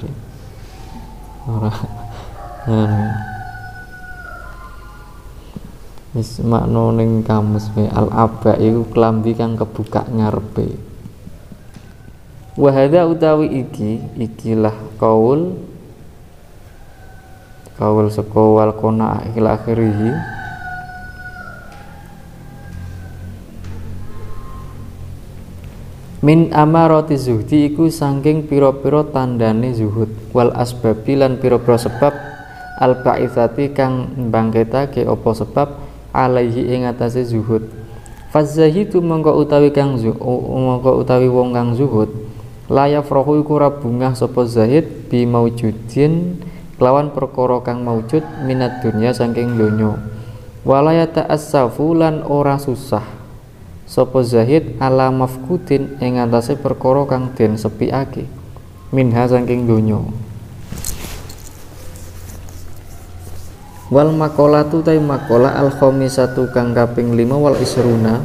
ora wis makna ning kamus al aba iku klambi kang kebuka ngarepe wa hadza utawi ikilah kaul saka wal qona ila akhirih min amarati zuhdi iku saking pira-pira tandane zuhud wal asbabi lan pira-pira sebab al ba'itsati kang mbangkitake apa sebab alaihi ing atase zuhud fazahidu mongko utawi wong kang zuhud la yafrahu iku ora bungah sapa zahid bi maujudin kelawan perkara kang maujud minat dunya saking donya wala yata'assafu lan ora susah sapa zahid ala mafkudin ing atase perkara kang den sepiake minha saking donya wal maqalatu ta maqala al khamisatu kang kaping 5 wal isruna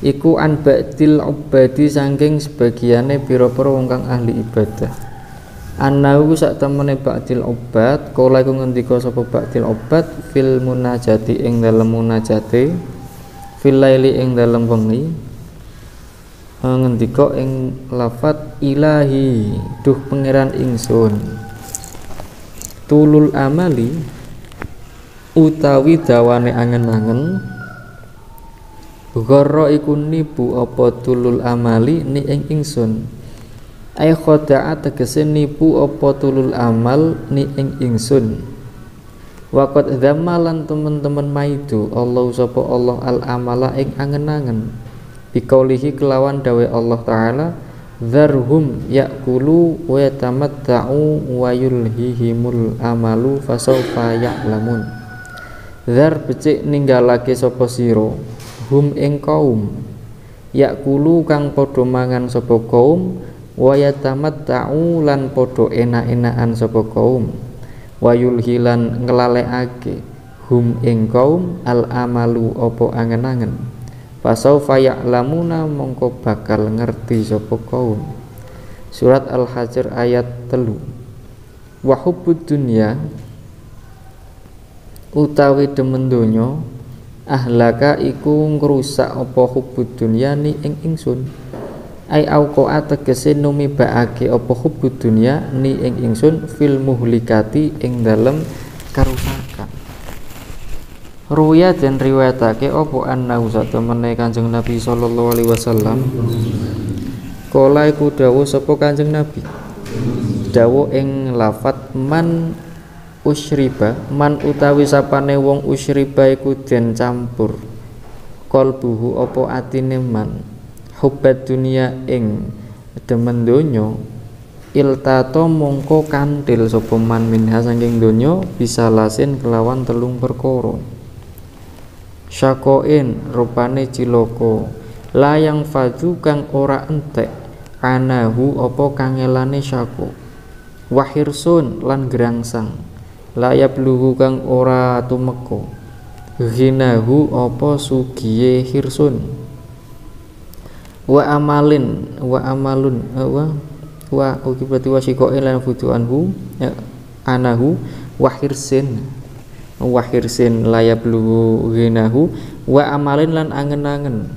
iku an ba'dil ubadi saking sebagiane pira-pira wong kang ahli ibadah annahu sak temene ba'dil ubad kala iku ngendika sapa ba'dil ubad fil munajati ing dalem munajate fil laili ing dalem wengi ngendika ing lafat ilahi duh pangeran ingsun tulul amali utawi dawane angen-angen gharra iku nipu apa tulul amali ni ing ingsun ai khada'a tegese nipu apa tulul amal ni ing ingsun waqad dzamalan teman-teman maidu Allah sapa Allah al amala ing angen-angen biqaulihi kelawan dawe Allah taala dzarhum yaqulu wa yatamatta'u wa yulhihimul amalu fasawfa ya'lamun dzar becik ninggalake sapa sira hum ing kaum yaqulu kang padha mangan sapa kaum wa yatamatta'u lan padha enak-enakan sapa kaum wayul hilan ngelalekake hum ing kaum al amalu apa angen-angen fasaufa ya'lamuna mongko bakal ngerti sapa kaum surat al-hajar ayat 3 wa hubbud dunya utawi demen donya ahlaka iku ngrusak apa hubbud dunya ni ing ingsun ai auqa tegese numibaake apa hubbud dunya ni ing ingsun fil muhlikati ing dalem karusakan ruya den riwayatake apa annahu satemene Kanjeng Nabi sallallahu alaihi wasallam kala iku dawuh sapa Kanjeng Nabi dawuh ing lafat man usyriba man utawi sapane wong usyriba iku den campur qalbuhu apa atine man hubbad dunya ing demen donya iltato mongko kantil sapa man minha saking donya bisa lasin kelawan telung perkara syakoin rupane cilaka layang fadu kang ora entek anahu apa kangelane syako wahirsun lan grangsang layab luhu kang ora tumeka ghinahu apa sugiye hirsun wa amalun berarti wasikoin lan futuanhu anahu wahirsin layab luhu ghinahu wa amalin lan angen-angen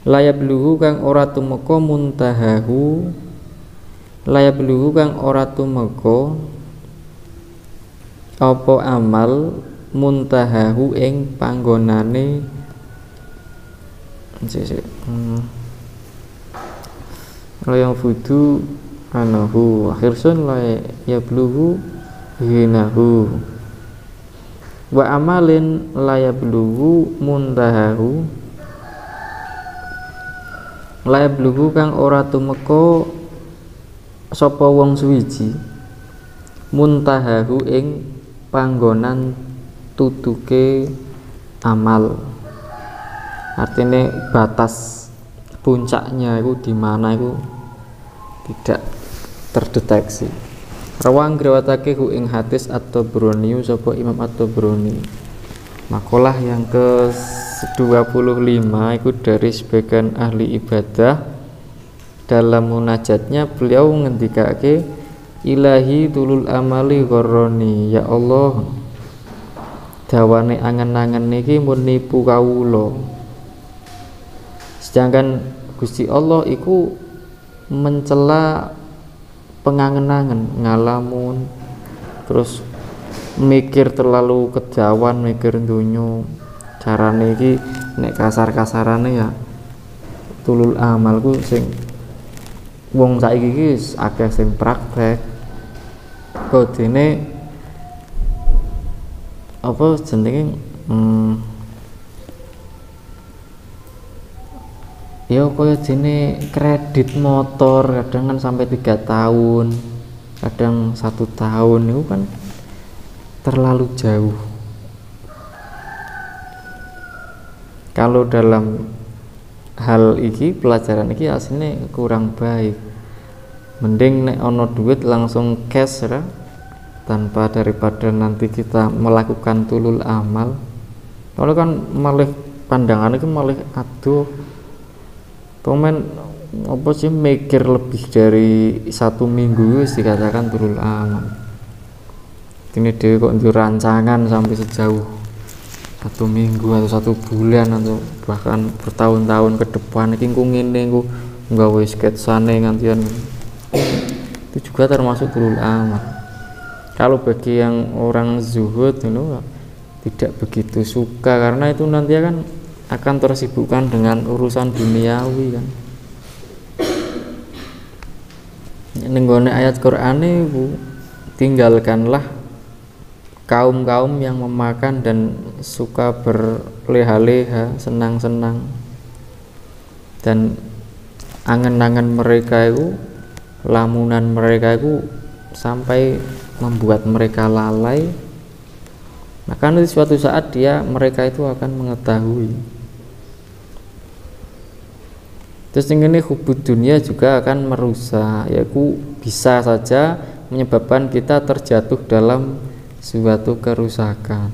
layab luhu kang ora tumeka muntahahu layab luhu kang ora tumeka apa amal muntahahu ing panggonane Sik. La yang fudu anahu akhirsun la yablughu hinahu wa amalin la yablughu muntahahu la yablughu kang ora tumeka sapa wong suwiji muntahahu ing panggonan tutuke amal. Artinya batas puncaknya itu di mana itu tidak terdeteksi. Rawang grawatake hu ing hadis At-Tabrani sapa Imam At-Tabrani. Makalah yang ke-25 itu dari sebagian ahli ibadah. Dalam munajatnya beliau ngendikake ilahi tulul amali gharrani, ya Allah dawane angen-angen niki mun nipu kawula. Sedangkan Gusti Allah iku mencela pengangen-angen, ngalamun, terus mikir terlalu kejawan, mikir dunyo. Carane iki nek kasar-kasarane ya tulul amalku sing wong saiki iki akeh sing praktek. Kodene apa jenenge ya kaya jene kredit motor kadang kan sampai 3 tahun, kadang 1 tahun itu kan terlalu jauh. Kalau dalam hal iki pelajaran iki aslinya kurang baik. Mending nek ono duit langsung cash ya, tanpa daripada nanti kita melakukan tulul amal. Kalau kan malah pandangan itu malah aduh komen apa sih mikir lebih dari 1 minggu wis dikatakan tulul amal. Ini dia kok di rancangan sampai sejauh 1 minggu atau 1 bulan atau bahkan bertahun-tahun ke depan iki ku ngene ku nggawe sketsane ngantian. Itu juga termasuk tulul amal. Kalau bagi yang orang zuhud itu tidak begitu suka karena itu nanti akan tersibukkan dengan urusan duniawi kan. Nenggone ayat Qur'an itu tinggalkanlah kaum-kaum yang memakan dan suka berleha-leha, senang-senang, dan angan-angan mereka itu, lamunan mereka itu sampai membuat mereka lalai. Maka nanti suatu saat mereka itu akan mengetahui. Terus ini hubud dunia juga akan merusak, yaitu bisa saja menyebabkan kita terjatuh dalam suatu kerusakan.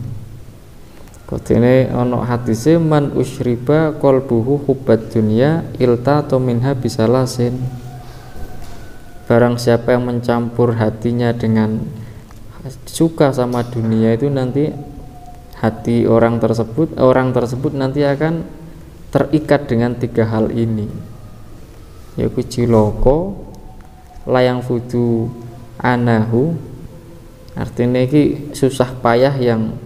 Kodene ono hadise man usyriba qalbuhu hubbad dunya ilta minha bisalasin. Barang siapa yang mencampur hatinya dengan suka sama dunia itu nanti hati orang tersebut nanti akan terikat dengan 3 hal ini, yaitu ciloko, layang fudu anahu, artinya ini susah payah yang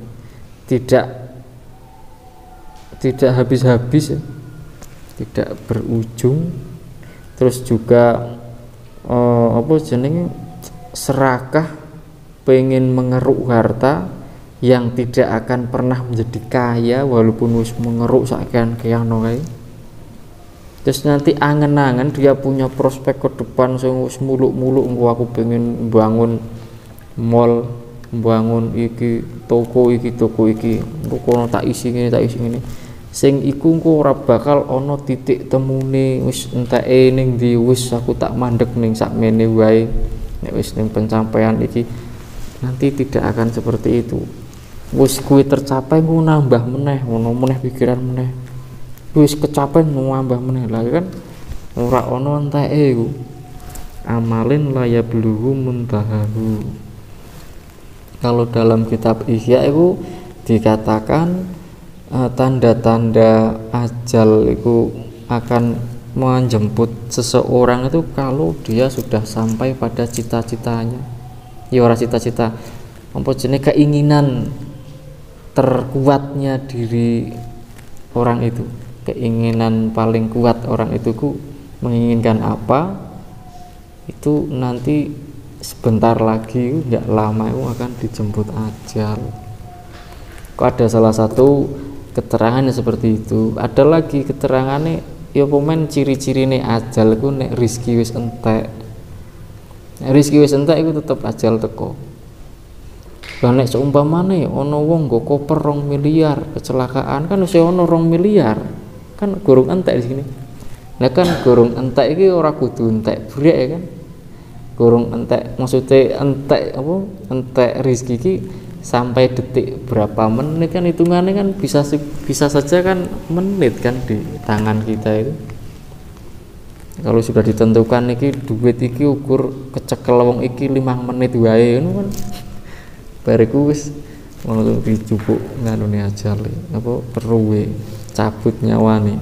tidak habis-habis, tidak berujung. Terus juga apa jenenge serakah, pengen mengeruk harta yang tidak akan pernah menjadi kaya walaupun wis mengeruk sakean kayano kae. Terus nanti angen-angen dia punya prospek ke depan sing wis muluk-muluk, engko aku pengen bangun mall, bangun iki toko iki, engko kono tak isi ngene. Sing iku engko ora bakal ana titik temune, wis enteke ning ndi, wis aku tak mandek ning sakmene wae. Nek wis ning pencapaian iki nanti tidak akan seperti itu. Wis kuwi tercapai ku nambah meneh, ngono meneh pikiran meneh. Wis kecapai nambah meneh. Lah kan ora ana enteke iku. Amalin la yablughu muntahahu. Kalau dalam kitab Ihya itu dikatakan tanda-tanda ajal itu akan menjemput seseorang itu kalau dia sudah sampai pada cita-citanya. Ya ora cita-cita, apa jenenge keinginan terkuatnya diri orang itu. keinginan paling kuat orang itu menginginkan apa, itu nanti sebentar lagi nggak lama itu akan dijemput ajal. Kok ada salah satu keterangannya seperti itu. Ada lagi keterangannya ya pemain ciri-cirine ajal iku nek rezeki wis entek. Nek rezeki wis entek iku tetep ajal teko. Lah nek seumpamane ana wong nggo koper 2 miliar kecelakaan kan wis ana 2 miliar. Kan gurung entek di sini. Lah kan gurung entek iki ora kudu entek brek ya kan. Gurung entek maksudnya entek apa? Entek rezeki iki sampai detik berapa menit kan hitungannya kan bisa saja kan menit kan di tangan kita itu. Kalau sudah ditentukan iki duit iki ukur kecekel wong iki 5 menit wae ngono kan. Bariku wis ngono dijupuk nganune ajal apa peruwe cabut nyawane.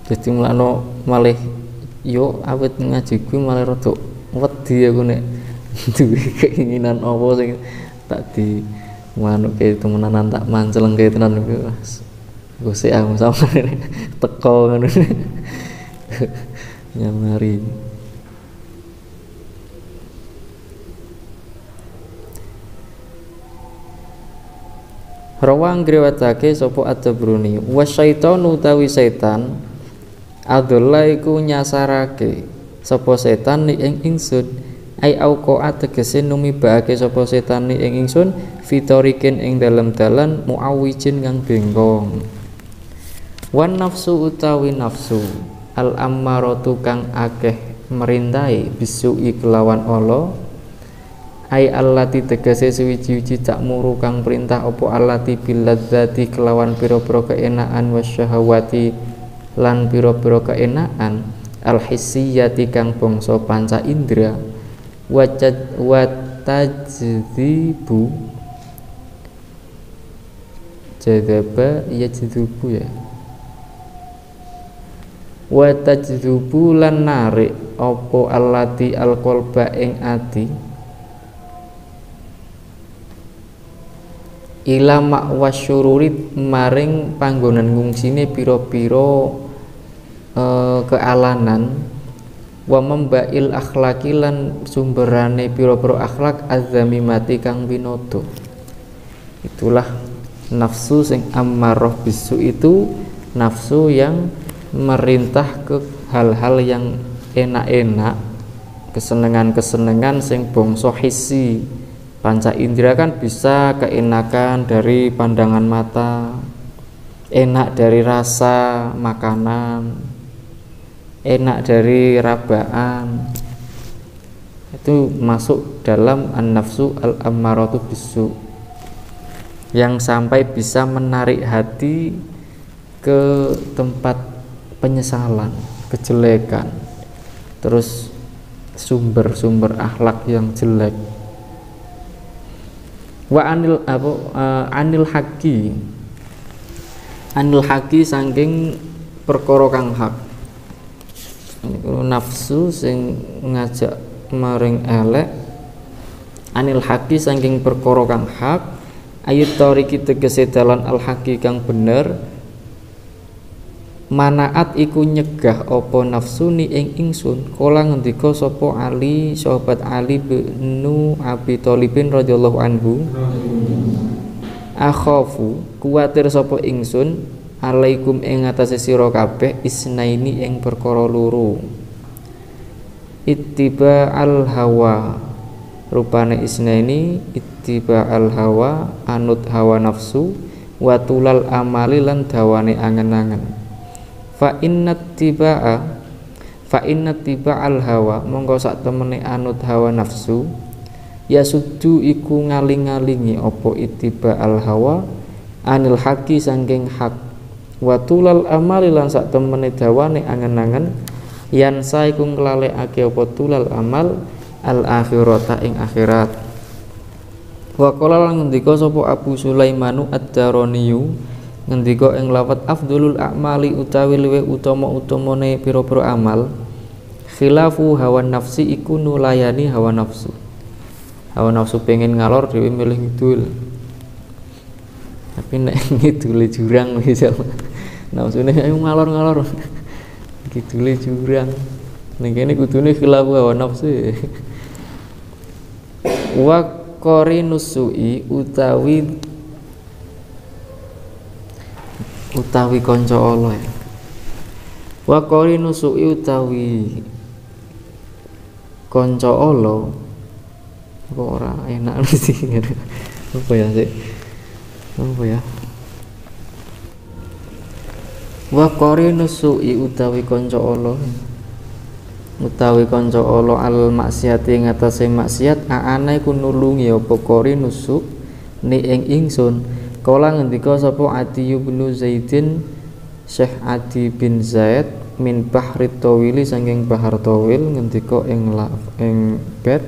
Jadi mulane malih yo awet ngaji kuwi malih rada wedi aku nek duwe keinginan apa sing tak di manuke temenan tak mancelengke tenan kuwi gosek aku sama teko ngono nyamari. Rawang griwatake sapa At-Tabrani wa syaitanu utawi setan adzalla iku nyasarake sapa setan ing ingsun ai auqa tegese numibake sapa setan ing ingsun fitorikin ing dalem dalan muawijin kang bengkong. Wan nafsu utawi nafsu al ammaratu kang akeh merintai bisu'i kelawan ala ai allati tegese suwi-wiji tak muru kang perintah apa allati biladzati kelawan pira-pira keenaan wasyahawati lan pira-pira keenaan al-hissiyati kang bangsa panca indra wa tajdzibu jadzaba yajdzibu ya wa tajdzibu lan narik apa allati alqalba ing ati ila ma'wasyururit maring panggonan ngungsine pira-pira kealanan wa membail akhlaki lan sumberane pira-pira akhlak azzamimati kang binoto. Itulah nafsu sing ammarah bisu, itu nafsu yang merintah ke hal-hal yang enak-enak, kesenangan-kesenangan sing bangsa hissi. Panca indera kan bisa keenakan dari pandangan mata, enak dari rasa makanan, enak dari rabaan, itu masuk dalam an-nafsu al-ammaratu bisu yang sampai bisa menarik hati ke tempat penyesalan, kejelekan, terus sumber-sumber akhlak yang jelek. Wa anil haqi saking perkara kang hak. Nafsu sing ngajak maring elek, anil haqi saking perkara kang hak, ayat tariki tegese dalan al haqi kang bener, manaat iku nyegah apa nafsuni ing ingsun. Kala ngendika sapa Ali, sahabat Ali bin Abi Thalibin radhiyallahu anhu, akhafu kuwatir sapa ingsun alaikum ing atase sira kabeh isnaini ing perkara loro, ittiba al hawa, rupane isnaini ittiba al hawa anut hawa nafsu, wa tulal amali lan dawane angen-angen. Fa inna tiba al hawa mongko sak temene anut hawa nafsu ya suddu iku ngaling-ngalingi apa ittiba al hawa anil haqi saking hak, wa tulal amali lan sak temene dawane angen-angen yan saiku nglalekake apa tulal amal al akhirata ing akhirat. Wa qala lan ngendika sapa Abu Sulaimanu ad-Daraniyu ngendika ing lafat afdhulul a'mali utawi luwih utama-utamane pira-pira amal khilafu hawa nafsi iku nulayani hawa nafsu. Hawa nafsu pengen ngalor dhewe milih ngidul. Tapi nek ngidule jurang misal nafsune ayo ngalor-ngalor. Ngidule jurang. Ning kene kudune khilafu hawa nafsu. Wa qarinusui utawi kanca Allah. Wa qarinusui utawi kanca Allah kok ora enak sih. Apa ya sih? Apa ya? Wa qarinusui utawi kanca Allah. Utawi kanca Allah al maksiati ngatasé maksiat aana iku nulungi apa qarinusu ni ing ingsun. Kala ngendika sapa Adi bin Zaidin Syekh Adi bin Zaid min bahri tawili saking bahar tawil ngendika ing bait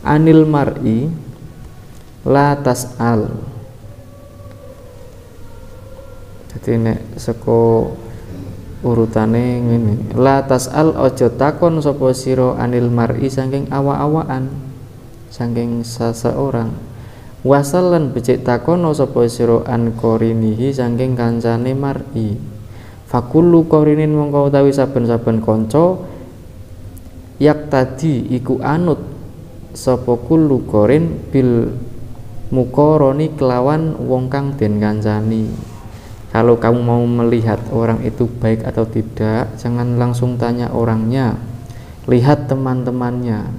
anil mar'i la tas'al. Dadi nek saka urutane ngene, la tas'al aja takon sapa sira anil mar'i saking awa-awaan, saking seseorang. Wasal lan becik takono sapa sira an qarinihi saking kancane mar'i. Fakullu qarinin mongko utawi saben-saben kanca yak tadi iku anut sapa kullu qarin bil muqarani kelawan wong kang den kancani. Kalau kamu mau melihat orang itu baik atau tidak, jangan langsung tanya orangnya, lihat teman-temannya.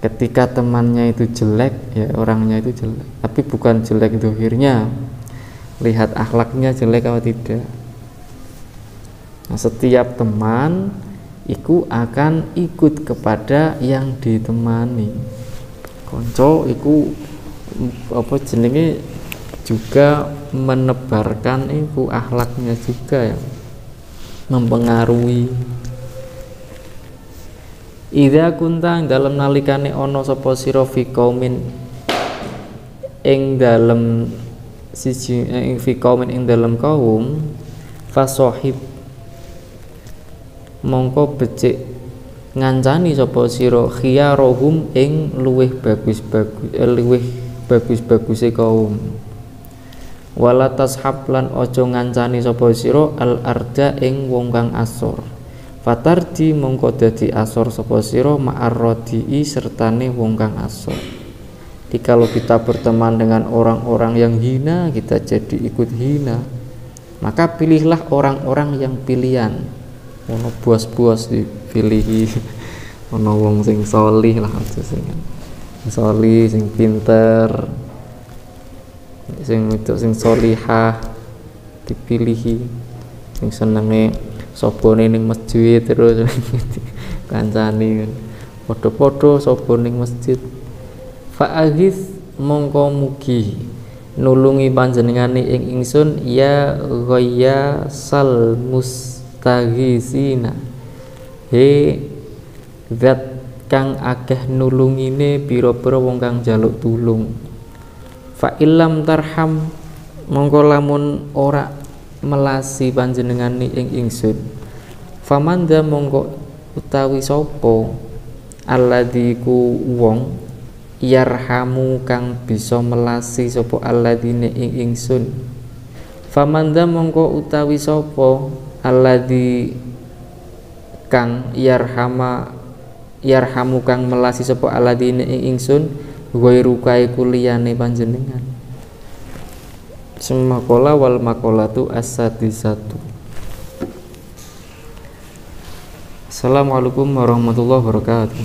Ketika temannya itu jelek, ya orangnya itu jelek. Tapi bukan jelek dohirnya, lihat akhlaknya jelek atau tidak. Nah, setiap teman iku akan ikut kepada yang ditemani. Konco iku apa jenenge juga menebarkan itu akhlaknya juga ya, mempengaruhi. Idza kunta dalam nalikane ana sapa sira fi qaumin ing dalem siji fi qaumin ing dalem kaum fasahib mongko becik ngancani sapa sira khiyarohum ing luweh bagus-baguse kaum. Wala tashab lan aja ngancani sapa sira al arda ing wong kang asor. Fatardi mongko dadi asor sapa sira ma'arrodi sertane wong kang asor. Jadi kalau kita berteman dengan orang-orang yang hina, kita jadi ikut hina. Maka pilihlah orang-orang yang pilihan. Ono buas-buas dipilihi. Ono wong sing solih lah aja sing solih, sing pinter. Sing solihah dipilihi, sing senenge sobone ning masjid terus kancani padha-padha sobo ning masjid. Fa'aghis mongko mugi nulungi panjenengane ing ingsun ya ghayya sal mustaghisina he zat kang akeh nulungine pira-pira wong kang njaluk tulung. Fa illam tarham mongko lamun ora melasi panjenengane ing ingsun famanda mongko utawi sapa alladzi ku wong yarhamu kang bisa melasi sapa alladine ing ingsun famanda mongko utawi sapa alladzi kang yarhamu kang melasi sapa alladine ing ingsun ghairu kae kuliyane panjenengan. Semakola wal makolatu as-sadisatu. Assalamualaikum warahmatullahi wabarakatuh.